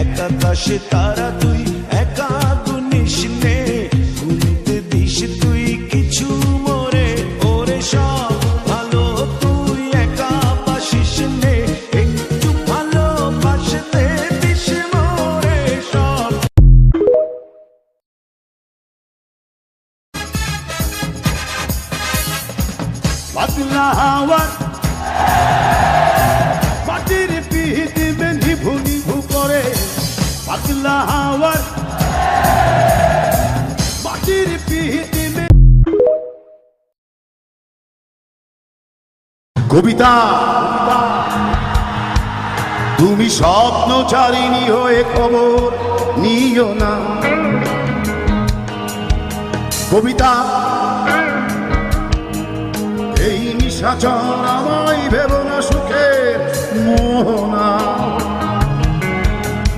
একাকাশে তারা তুই একা গুনিস নে, গুনতে দিস তুই কিছু মোরে, ওরে সব ভালো তুই একা পাশিস নে, একটু ভালো বাসতে দিস মোরে সব। পাতলা হাওয়ার মাটির পিহিতে নিভু নিভু করে, পাতলা হাওয়ার মাটির পিহিতে। কবিতা তুমি স্বপ্নচারিণী হয়ে খবর নিও না। কবিতা এই নিশাচর আমায় ভেবো না সুখের মোহনা।